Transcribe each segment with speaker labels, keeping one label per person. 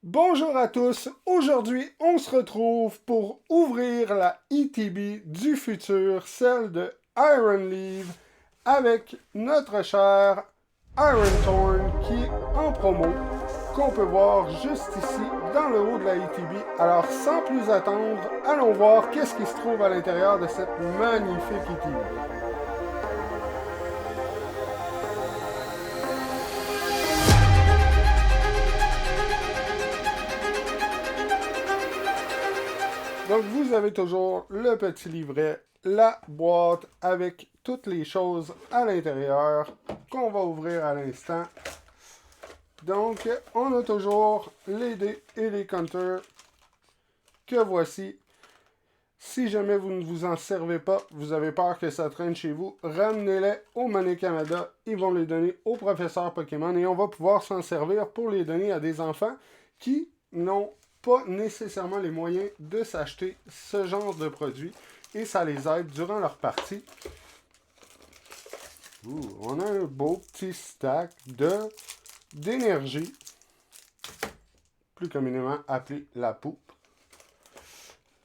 Speaker 1: Bonjour à tous, aujourd'hui on se retrouve pour ouvrir la ETB du futur, celle de Ironleaf, avec notre cher Ironthorn qui est en promo, qu'on peut voir juste ici dans le haut de la ETB. Alors sans plus attendre, allons voir qu'est-ce qui se trouve à l'intérieur de cette magnifique ETB. Donc, vous avez toujours le petit livret, la boîte avec toutes les choses à l'intérieur qu'on va ouvrir à l'instant. Donc, on a toujours les dés et les counters que voici. Si jamais vous ne vous en servez pas, vous avez peur que ça traîne chez vous, ramenez-les au Money Canada. Ils vont les donner au professeur Pokémon et on va pouvoir s'en servir pour les donner à des enfants qui n'ont pas nécessairement les moyens de s'acheter ce genre de produits et ça les aide durant leur partie. On a un beau petit stack d'énergie, plus communément appelé la poupe.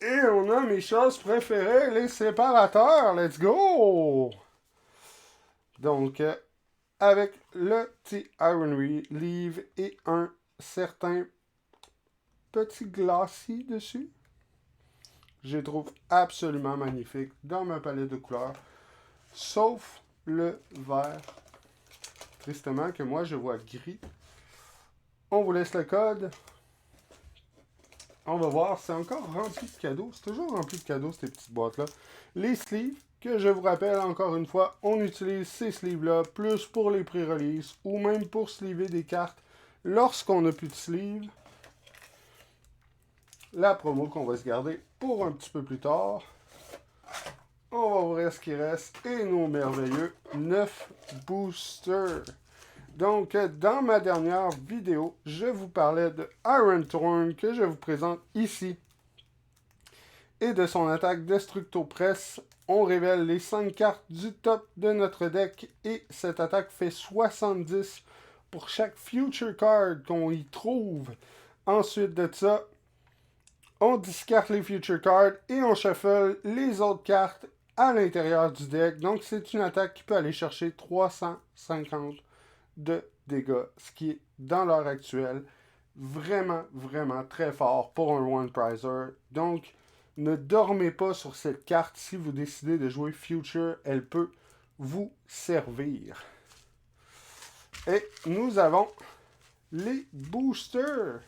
Speaker 1: Et on a mes choses préférées, les séparateurs. Let's go! Donc, avec le petit Ironleaf et un certain petit glacis dessus. Je les trouve absolument magnifiques dans ma palette de couleurs. Sauf le vert. Tristement que moi, je vois gris. On vous laisse le code. On va voir, c'est encore rempli de cadeaux. C'est toujours rempli de cadeaux, ces petites boîtes-là. Les sleeves, que je vous rappelle encore une fois, on utilise ces sleeves-là plus pour les pré-releases ou même pour sleever des cartes lorsqu'on n'a plus de sleeves. La promo qu'on va se garder pour un petit peu plus tard. On va ouvrir ce qui reste et nos merveilleux 9 boosters. Donc, dans ma dernière vidéo, je vous parlais de Ironthorn que je vous présente ici. Et de son attaque Destructo-Press, on révèle les 5 cartes du top de notre deck. Et cette attaque fait 70 pour chaque Future Card qu'on y trouve. Ensuite de ça, on discarte les Future Cards et on shuffle les autres cartes à l'intérieur du deck. Donc, c'est une attaque qui peut aller chercher 350 de dégâts, ce qui est, dans l'heure actuelle, vraiment, vraiment très fort pour un One Prizer. Donc, ne dormez pas sur cette carte. Si vous décidez de jouer Future, elle peut vous servir. Et nous avons les boosters.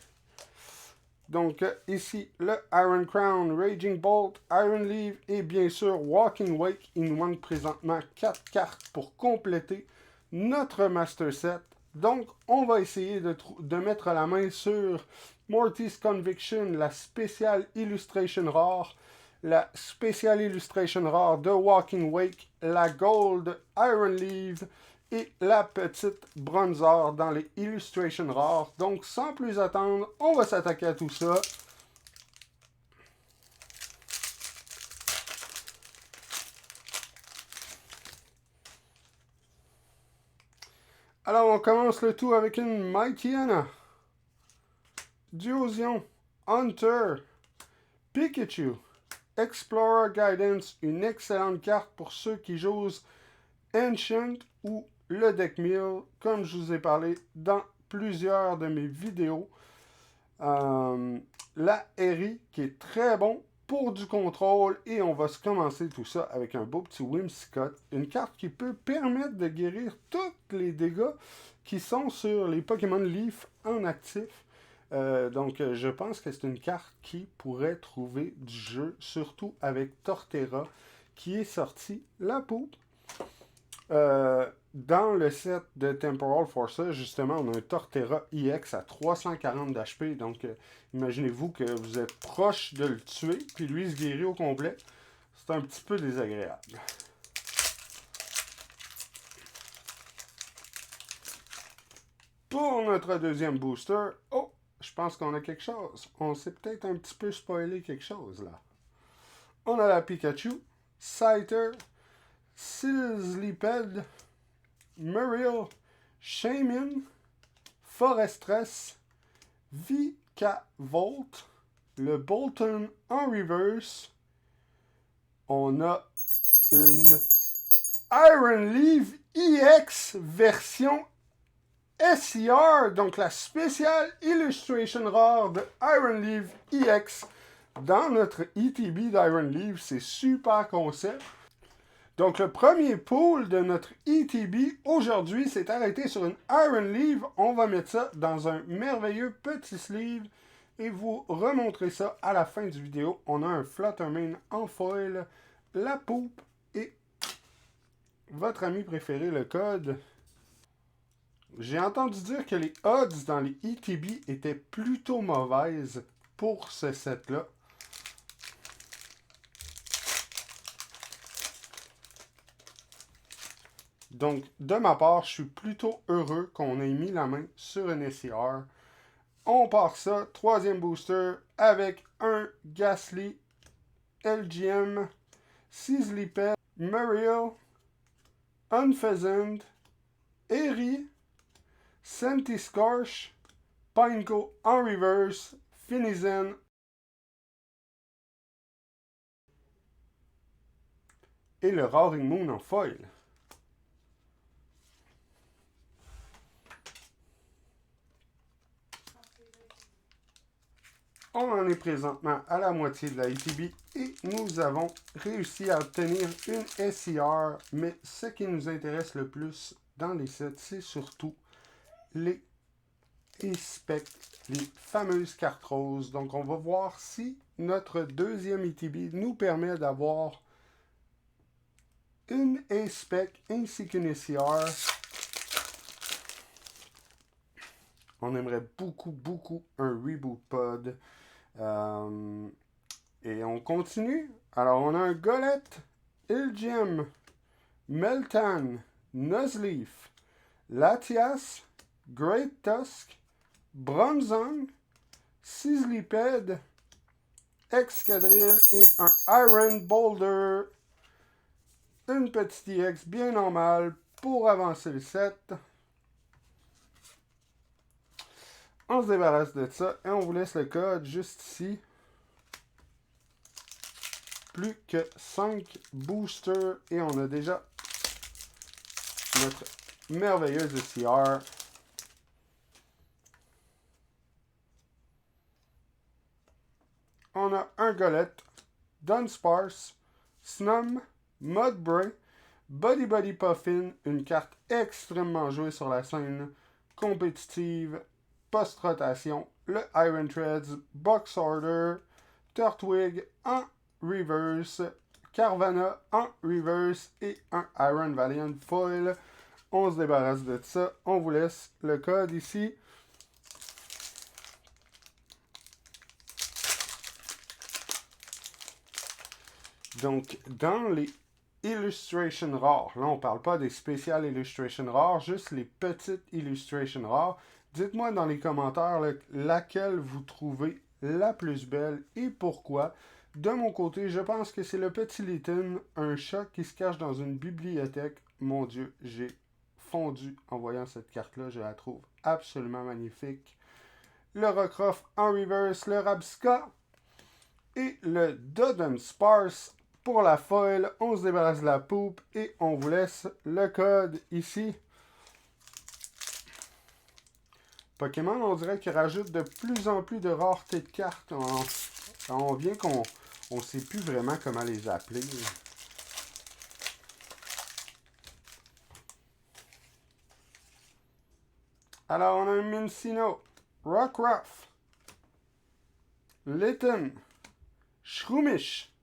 Speaker 1: Donc, ici, le Iron Crown, Raging Bolt, Ironleaf et bien sûr Walking Wake. Il nous manque présentement 4 cartes pour compléter notre Master Set. Donc, on va essayer de mettre la main sur Morty's Conviction, la spéciale illustration rare, la spéciale illustration rare de Walking Wake, la Gold Ironleaf et la petite Bronzer dans les illustrations rares. Donc, sans plus attendre, on va s'attaquer à tout ça. Alors, on commence le tout avec une Mightyena, Duosion, Hunter, Pikachu, Explorer Guidance, une excellente carte pour ceux qui jouent Ancient ou le deck Mill, comme je vous ai parlé dans plusieurs de mes vidéos. La Eri, qui est très bon pour du contrôle, et on va se commencer tout ça avec un beau petit Whimsicott, une carte qui peut permettre de guérir tous les dégâts qui sont sur les Pokémon Leaf en actif. Donc, je pense que c'est une carte qui pourrait trouver du jeu, surtout avec Torterra, qui est sorti la poupe. Dans le set de Temporal Forces, justement, on a un Torterra EX à 340 d'HP. Donc, imaginez-vous que vous êtes proche de le tuer, puis lui il se guérit au complet. C'est un petit peu désagréable. Pour notre deuxième booster, oh, je pense qu'on a quelque chose. On s'est peut-être un petit peu spoilé quelque chose, là. On a la Pikachu, Scyther, Sizzlipede, Muriel, Shaymin, Forestress, Volt, le Bolton en reverse. On a une Iron Leaf EX version SCR, donc la spéciale illustration rare de Iron Leaf EX dans notre ETB d'Iron Leaf. C'est super concept. Donc le premier pool de notre ETB aujourd'hui s'est arrêté sur une Iron Leaf. On va mettre ça dans un merveilleux petit sleeve et vous remontrer ça à la fin du vidéo. On a un Fluttermane en foil, la poupe et votre ami préféré, le code. J'ai entendu dire que les odds dans les ETB étaient plutôt mauvaises pour ce set-là. Donc, de ma part, je suis plutôt heureux qu'on ait mis la main sur une SCR. On part ça, troisième booster, avec un Gastly, LGM, Sizzlipede, Muriel, Unpheasant, Eri, Centiskorch, Pineco en reverse, Finizen et le Roaring Moon en foil. On en est présentement à la moitié de la ETB et nous avons réussi à obtenir une SCR, mais ce qui nous intéresse le plus dans les sets, c'est surtout les spec, les fameuses cartes roses. Donc on va voir si notre deuxième ETB nous permet d'avoir une spec ainsi qu'une SCR. On aimerait beaucoup un Reboot Pod. Et on continue. Alors, on a un Golett, Ilgem, Meltan, Nuzleaf, Latias, Great Tusk, Bronzong, Sizzlipede, Excadrill et un Iron Boulder. Une petite EX bien normale pour avancer le set. On se débarrasse de ça et on vous laisse le code juste ici. Plus que 5 boosters et on a déjà notre merveilleuse SCR. On a un Golett, Dunsparce, Snum, Mudbray, Buddy Puffin, une carte extrêmement jouée sur la scène compétitive post-rotation, le Iron Threads, Box Order, Turtwig en reverse, Carvana en reverse et un Iron Valiant foil. On se débarrasse de ça. On vous laisse le code ici. Donc, dans les illustrations rares, là on ne parle pas des spéciales illustrations rares, juste les petites illustrations rares. Dites-moi dans les commentaires laquelle vous trouvez la plus belle et pourquoi. De mon côté, je pense que c'est le petit Litten, un chat qui se cache dans une bibliothèque. Mon Dieu, j'ai fondu en voyant cette carte-là. Je la trouve absolument magnifique. Le Rockruff en reverse, le Rabsca et le Dunsparce pour la foil. On se débarrasse de la poupe et on vous laisse le code ici. Pokémon, on dirait qu'il rajoute de plus en plus de rareté de cartes. On vient qu'on ne sait plus vraiment comment les appeler. Alors, on a un Minccino, Rockruff, Litten, Shroomish,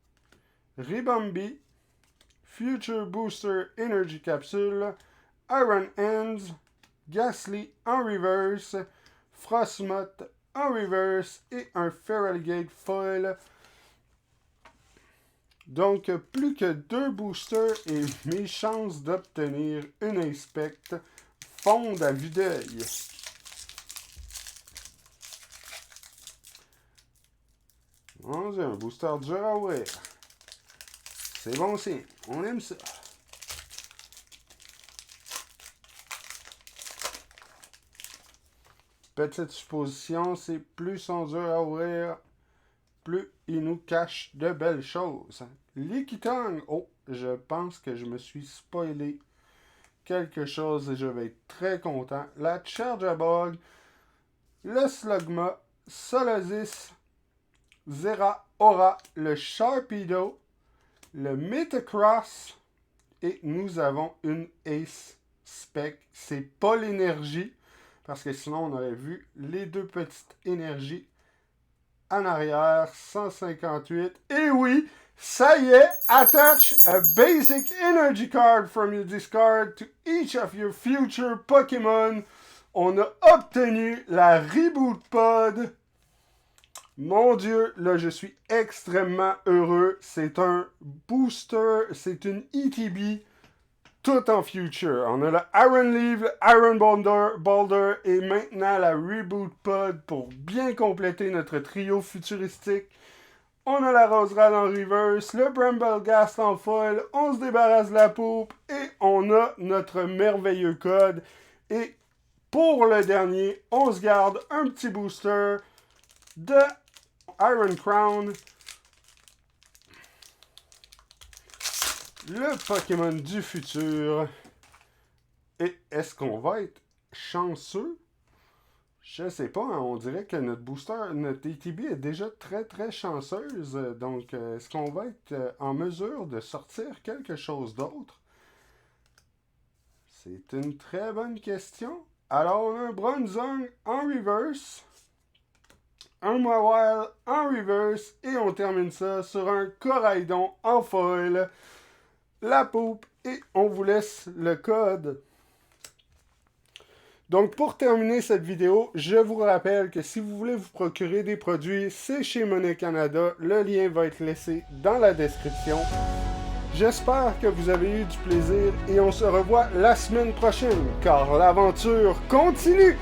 Speaker 1: Ribombee, Future Booster Energy Capsule, Iron Hands, Gastly en reverse, Frostmoth en reverse et un Feraligatr foil. Donc, plus que 2 boosters et mes chances d'obtenir une inspect fondent à vue d'œil. On a un booster dur à ouvrir. C'est bon signe, on aime ça. petite supposition, c'est plus sont durs à ouvrir, plus ils nous cachent de belles choses. Lickitung, oh, je pense que je me suis spoilé quelque chose et je vais être très content. La Charjabug, le Slugma, Solazis, Zeraora, le Sharpedo, le Metacross et nous avons une Ace Spec. C'est pas l'énergie parce que sinon on aurait vu les deux petites énergies en arrière. 158. Et oui, ça y est, attach a basic energy card from your discard to each of your future Pokémon. On a obtenu la Reboot Pod. Mon Dieu, là, je suis extrêmement heureux. C'est un booster, c'est une ETB, tout en future. On a le Iron Leaf, le Iron Boulder et maintenant la Reboot Pod pour bien compléter notre trio futuristique. On a la Roserade en reverse, le Bramblegast en foil, on se débarrasse de la poupe et on a notre merveilleux code. Et pour le dernier, on se garde un petit booster de Iron Crown, le Pokémon du futur. Et est-ce qu'on va être chanceux? Je sais pas, hein, on dirait que notre booster, notre ATB est déjà très très chanceuse. Donc, est-ce qu'on va être en mesure de sortir quelque chose d'autre? C'est une très bonne question. Alors, on a un Bronzong en reverse, un Mawile en reverse, et on termine ça sur un Coraidon en foil, la poupe, et on vous laisse le code. Donc, pour terminer cette vidéo, je vous rappelle que si vous voulez vous procurer des produits, c'est chez Monnaie Canada. Le lien va être laissé dans la description. J'espère que vous avez eu du plaisir et on se revoit la semaine prochaine, car l'aventure continue!